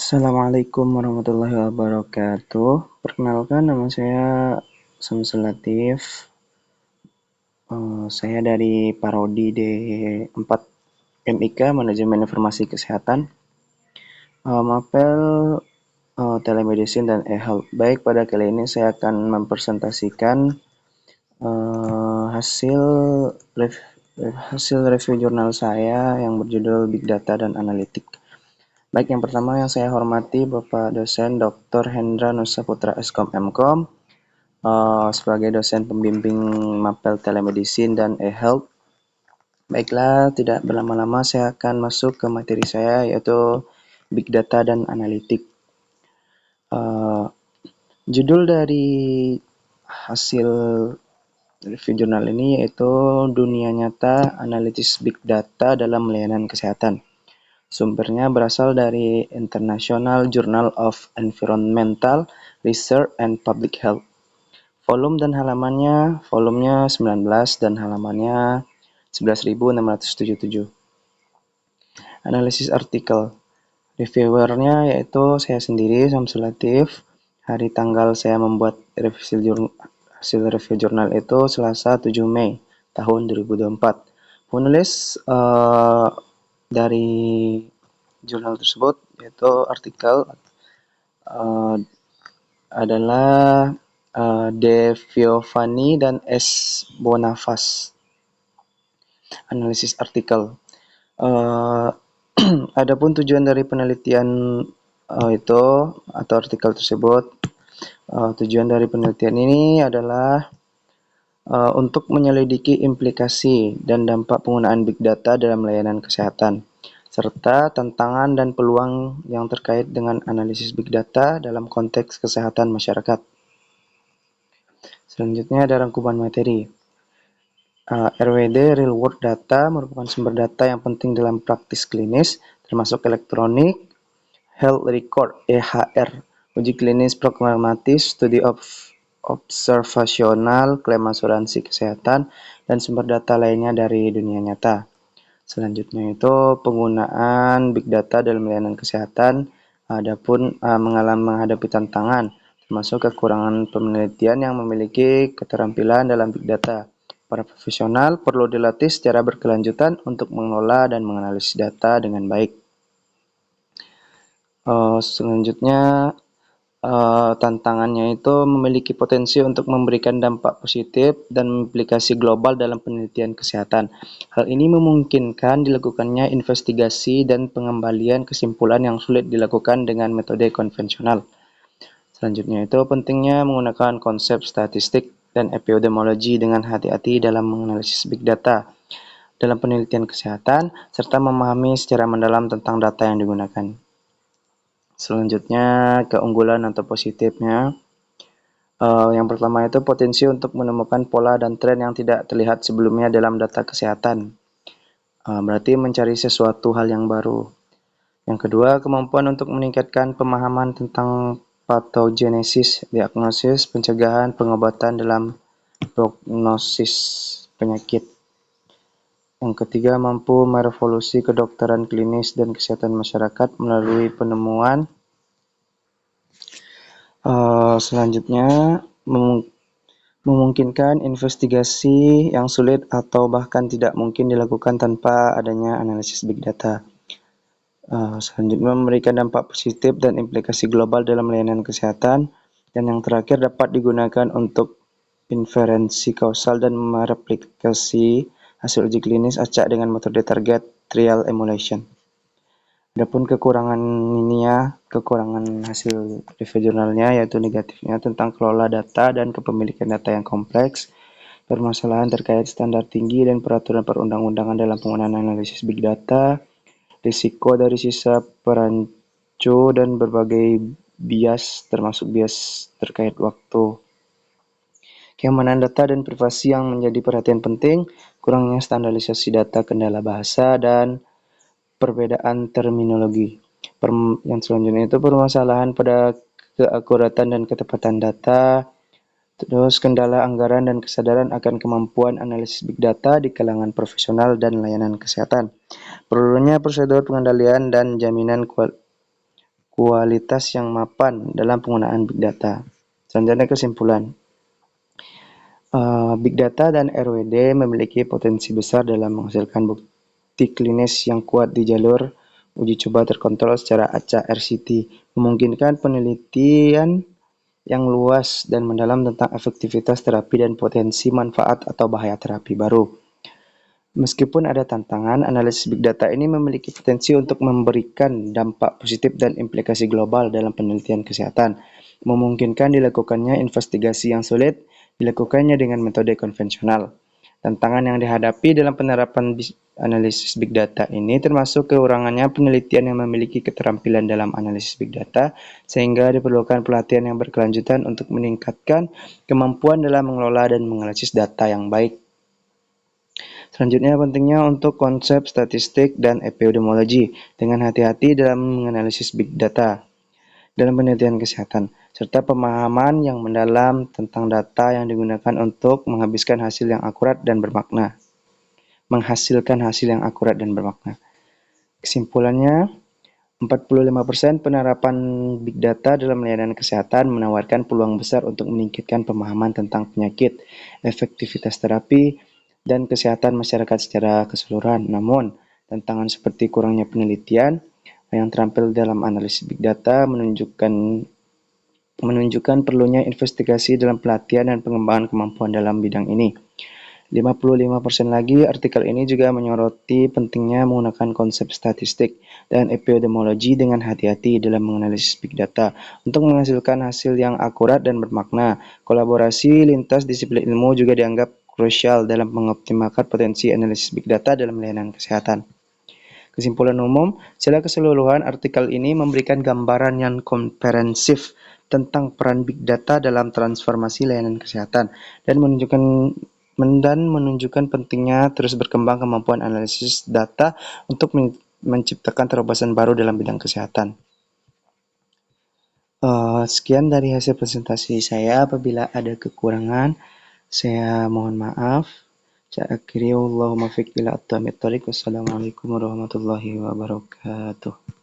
Assalamualaikum warahmatullahi wabarakatuh. Perkenalkan, nama saya Samsul Latif. Saya dari Parodi D4 MIK Manajemen Informasi Kesehatan. Mapel Telemedicine dan e-health. Baik, pada kali ini saya akan mempresentasikan hasil review jurnal saya yang berjudul Big Data dan Analitik. Baik, yang pertama yang saya hormati Bapak dosen Dr. Hendra Nusa Putra Eskom Mkom sebagai dosen pembimbing Mapel Telemedicine dan e-health. Baiklah, tidak berlama-lama saya akan masuk ke materi saya, yaitu Big Data dan Analitik. Judul dari hasil review jurnal ini yaitu Dunia Nyata Analisis Big Data dalam Layanan Kesehatan. Sumbernya berasal dari International Journal of Environmental Research and Public Health. Volumenya 19 dan halamannya 11.677. Analisis artikel. Reviewernya yaitu saya sendiri, Samsul Latif. Hari tanggal saya membuat hasil review jurnal itu Selasa 7 Mei tahun 2024. Penulis dari jurnal tersebut yaitu artikel adalah De Fiovani dan S. Bonafas. Analisis artikel. Adapun tujuan dari penelitian itu atau artikel tersebut, tujuan dari penelitian ini adalah untuk menyelidiki implikasi dan dampak penggunaan Big Data dalam layanan kesehatan, serta tantangan dan peluang yang terkait dengan analisis Big Data dalam konteks kesehatan masyarakat. Selanjutnya ada rangkuman materi. RWD Real World Data merupakan sumber data yang penting dalam praktis klinis, termasuk elektronik, health record (EHR), uji klinis programatis, studi observasional, klaim asuransi kesehatan, dan sumber data lainnya dari dunia nyata. Selanjutnya itu penggunaan Big Data dalam layanan kesehatan. Adapun menghadapi tantangan, termasuk kekurangan penelitian yang memiliki keterampilan dalam Big Data. Para profesional perlu dilatih secara berkelanjutan untuk mengelola dan menganalisis data dengan baik. Selanjutnya, tantangannya itu memiliki potensi untuk memberikan dampak positif dan implikasi global dalam penelitian kesehatan. Hal ini memungkinkan dilakukannya investigasi dan pengembalian kesimpulan yang sulit dilakukan dengan metode konvensional. Selanjutnya itu pentingnya menggunakan konsep statistik dan epidemiologi dengan hati-hati dalam menganalisis Big Data dalam penelitian kesehatan, serta memahami secara mendalam tentang data yang digunakan. Selanjutnya, keunggulan atau positifnya. Yang pertama itu potensi untuk menemukan pola dan tren yang tidak terlihat sebelumnya dalam data kesehatan. Berarti mencari sesuatu hal yang baru. Yang kedua, kemampuan untuk meningkatkan pemahaman tentang patogenesis, diagnosis, pencegahan, pengobatan dalam prognosis penyakit. Yang ketiga, mampu merevolusi kedokteran klinis dan kesehatan masyarakat melalui penemuan. Selanjutnya, memungkinkan investigasi yang sulit atau bahkan tidak mungkin dilakukan tanpa adanya analisis Big Data. Selanjutnya, memberikan dampak positif dan implikasi global dalam layanan kesehatan. Dan yang terakhir, dapat digunakan untuk inferensi kausal dan mereplikasi hasil uji klinis acak dengan metode target trial emulation. Adapun kekurangan hasil review jurnalnya yaitu negatifnya tentang kelola data dan kepemilikan data yang kompleks, permasalahan terkait standar tinggi dan peraturan perundang-undangan dalam penggunaan analisis Big Data, risiko dari sisa perancu dan berbagai bias termasuk bias terkait waktu. Keamanan data dan privasi yang menjadi perhatian penting, kurangnya standarisasi data, kendala bahasa, dan perbedaan terminologi. Yang selanjutnya itu permasalahan pada keakuratan dan ketepatan data, terus kendala anggaran dan kesadaran akan kemampuan analisis Big Data di kalangan profesional dan layanan kesehatan. Perlunya prosedur pengendalian dan jaminan kualitas yang mapan dalam penggunaan Big Data. Selanjutnya kesimpulan. Big Data dan RWD memiliki potensi besar dalam menghasilkan bukti klinis yang kuat di jalur uji coba terkontrol secara acak RCT, memungkinkan penelitian yang luas dan mendalam tentang efektivitas terapi dan potensi manfaat atau bahaya terapi baru. Meskipun ada tantangan, analisis Big Data ini memiliki potensi untuk memberikan dampak positif dan implikasi global dalam penelitian kesehatan, memungkinkan dilakukannya investigasi yang sulit, dilakukannya dengan metode konvensional. Tantangan yang dihadapi dalam penerapan analisis Big Data ini termasuk kekurangannya penelitian yang memiliki keterampilan dalam analisis Big Data, sehingga diperlukan pelatihan yang berkelanjutan untuk meningkatkan kemampuan dalam mengelola dan menganalisis data yang baik. Selanjutnya pentingnya untuk konsep statistik dan epidemiologi dengan hati-hati dalam menganalisis big data dalam penelitian kesehatan, serta pemahaman yang mendalam tentang data yang digunakan untuk menghasilkan hasil yang akurat dan bermakna. Kesimpulannya, 45% penerapan big data dalam layanan kesehatan menawarkan peluang besar untuk meningkatkan pemahaman tentang penyakit, efektivitas terapi, dan kesehatan masyarakat secara keseluruhan. Namun, tantangan seperti kurangnya penelitian yang terampil dalam analisis big data menunjukkan perlunya investigasi dalam pelatihan dan pengembangan kemampuan dalam bidang ini. 55% lagi artikel ini juga menyoroti pentingnya menggunakan konsep statistik dan epidemiologi dengan hati-hati dalam menganalisis big data untuk menghasilkan hasil yang akurat dan bermakna. Kolaborasi lintas disiplin ilmu juga dianggap krusial dalam mengoptimalkan potensi analisis big data dalam layanan kesehatan. Kesimpulan umum, secara keseluruhan artikel ini memberikan gambaran yang komprehensif tentang peran big data dalam transformasi layanan kesehatan dan menunjukkan pentingnya terus berkembang kemampuan analisis data untuk menciptakan terobosan baru dalam bidang kesehatan. Sekian dari hasil presentasi saya. Apabila ada kekurangan, saya mohon maaf. Saya akhiri, wallahumma fiq ila at-tamiq. Wassalamualaikum warahmatullahi wabarakatuh.